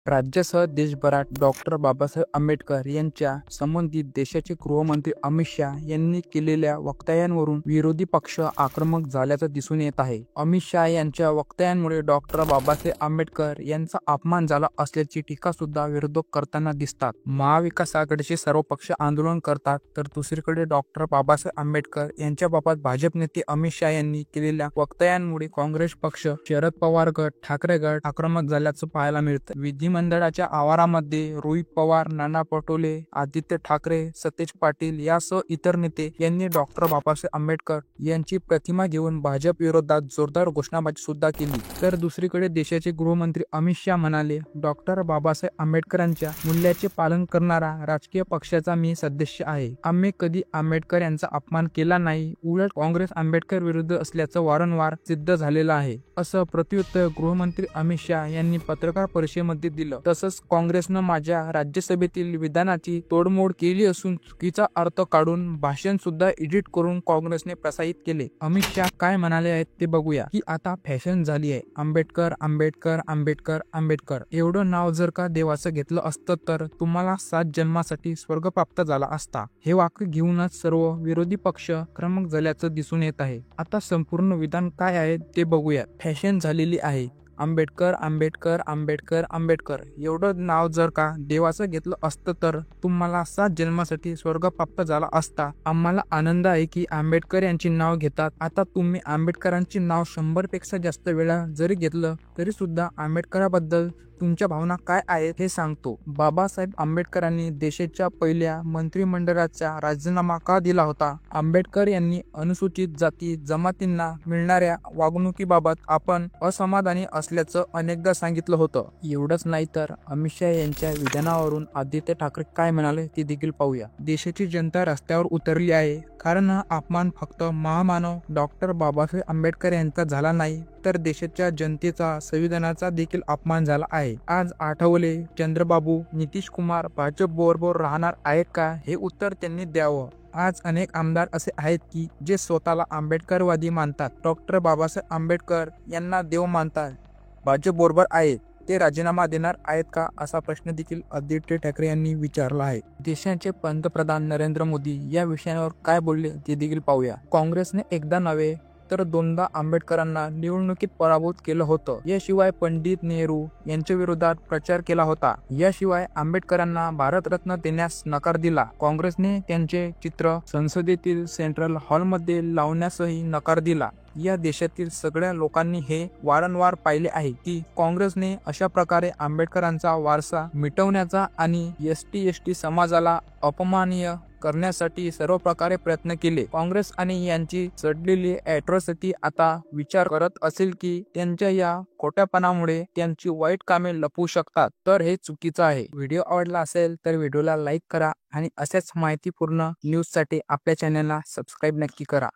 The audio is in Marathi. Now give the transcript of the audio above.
राज्यासह देशभरात डॉक्टर बाबासाहेब आंबेडकर यांच्या संबंधित देशाचे गृहमंत्री अमित शाह यांनी केलेल्या वक्तव्यांवरून विरोधी पक्ष आक्रमक झाल्याचं दिसून येत आहे. अमित शाह यांच्या वक्तव्यांमुळे डॉक्टर बाबासाहेब आंबेडकर यांचा अपमान झाला असल्याची टीका सुद्धा विरोधक करताना दिसतात. महाविकास आघाडीचे सर्व पक्ष आंदोलन करतात, तर दुसरीकडे डॉक्टर बाबासाहेब आंबेडकर यांच्याबाबत भाजप नेते अमित शाह यांनी केलेल्या वक्तव्यांमुळे काँग्रेस पक्ष, शरद पवार गट, ठाकरे गट आक्रमक झाल्याचं पाहायला मिळतं. विधिमंडळाच्या आवारामध्ये रोहित पवार, नाना पटोले, आदित्य ठाकरे, सतेज पाटील यासह इतर नेते यांनी डॉक्टर बाबासाहेब आंबेडकर यांची प्रतिमा घेऊन भाजप विरोधात जोरदार घोषणाबाजी सुद्धा केली. तर दुसरीकडे देशाचे गृहमंत्री अमित शाह म्हणाले, डॉक्टर बाबासाहेब आंबेडकरांच्या मूल्याचे पालन करणारा राजकीय पक्षाचा मी सदस्य आहे. आम्ही कधी आंबेडकर यांचा अपमान केला नाही, उलट काँग्रेस आंबेडकर विरुद्ध असल्याचं वारंवार सिद्ध झालेलं आहे, असं प्रत्युत्तर गृहमंत्री अमित शाह यांनी पत्रकार परिषदेमध्ये दिलं. तसंच काँग्रेसनं माझ्या राज्यसभेतील विधानाची तोडमोड केली असून चुकीचा अर्थ काढून भाषण सुद्धा एडिट करून काँग्रेसने प्रसारित केले. अमित शाह काय म्हणाले आहेत ते बघूया, की आता फॅशन झाली आहे. आंबेडकर आंबेडकर आंबेडकर आंबेडकर एवढं नाव जर का देवाचं घेतलं असतं तर तुम्हाला 7 जन्मासाठी स्वर्ग प्राप्त झाला असता. हे वाक्य घेऊनच सर्व विरोधी पक्ष आक्रमक झाल्याचं दिसून येत आहे. आता संपूर्ण विधान काय आहे ते बघूया. फॅशन झालेली आहे. आंबेडकर आंबेडकर आंबेडकर आंबेडकर एवढं नाव जर का देवाचं घेतलं असतं तर तुम्हाला 7 जन्मासाठी स्वर्ग प्राप्त झाला असता. आम्हाला आनंद आहे की आंबेडकर यांची नाव घेतात. आता तुम्ही आंबेडकरांची नाव 100 पेक्षा जास्त वेळा जरी घेतलं तरी सुद्धा आंबेडकराबद्दल तुमच्या भावना काय आहेत हे सांगतो. बाबासाहेब आंबेडकरांनी देशाच्या पहिल्या मंत्रिमंडळाचा राजीनामा का दिला होता? आंबेडकर यांनी अनुसूचित जाती जमातींना मिळणाऱ्या वागणुकीबाबत आपण असमाधानी असल्याचं अनेकदा सांगितलं होतं. एवढंच नाही तर अमित शाह यांच्या विधानावरून आदित्य ठाकरे काय म्हणाले ते देखील पाहूया. देशाची जनता रस्त्यावर उतरली आहे, कारण हा अपमान फक्त महामानव डॉक्टर बाबासाहेब आंबेडकर यांचा झाला नाही, तर देशाच्या जनतेचा, संविधानाचा देखील अपमान झाला आहे. आज आठवले, चंद्रबाबू, नितीश कुमार भाजप बरोबर राहणार आहेत का, हे उत्तर त्यांनी द्यावं. आज अनेक आमदार असे आहेत की जे स्वतःला आंबेडकरवादी मानतात, डॉक्टर बाबासाहेब आंबेडकर यांना देव मानतात, भाजप बरोबर आहेत. ते राजीनामा देणार आहेत का, असा प्रश्न देखील आदित्य ठाकरे यांनी विचारला आहे. देशाचे पंतप्रधान नरेंद्र मोदी या विषयावर काय बोलले ते देखील पाहूया. काँग्रेसने एकदा नव्हे तर 2दा आंबेडकरांना निवडणुकीत पराभूत केलं होतं. याशिवाय पंडित नेहरू यांच्या विरोधात प्रचार केला होता. याशिवाय आंबेडकरांना भारतरत्न देण्यास नकार दिला. काँग्रेसने त्यांचे चित्र संसदेतील सेंट्रल हॉलमध्ये लावण्यासही नकार दिला. या देशातील सगळ्या लोकांनी हे वारंवार पाहिले आहे की काँग्रेसने अशा प्रकारे आंबेडकरांचा वारसा मिटवण्याचा आणि एसटी समाजाला अपमानीय करण्यासाठी सर्व प्रकारे प्रयत्न केले. काँग्रेस आणि यांची चढलेली ॲट्रॉसिटी आता विचार करत असेल की त्यांच्या या खोट्यापणामुळे त्यांची वाईट कामे लपवू शकतात, तर हे चुकीचं आहे. व्हिडिओ आवडला असेल तर व्हिडिओला लाईक करा आणि अशाच माहितीपूर्ण न्यूजसाठी आपल्या चॅनलला सबस्क्राईब नक्की करा.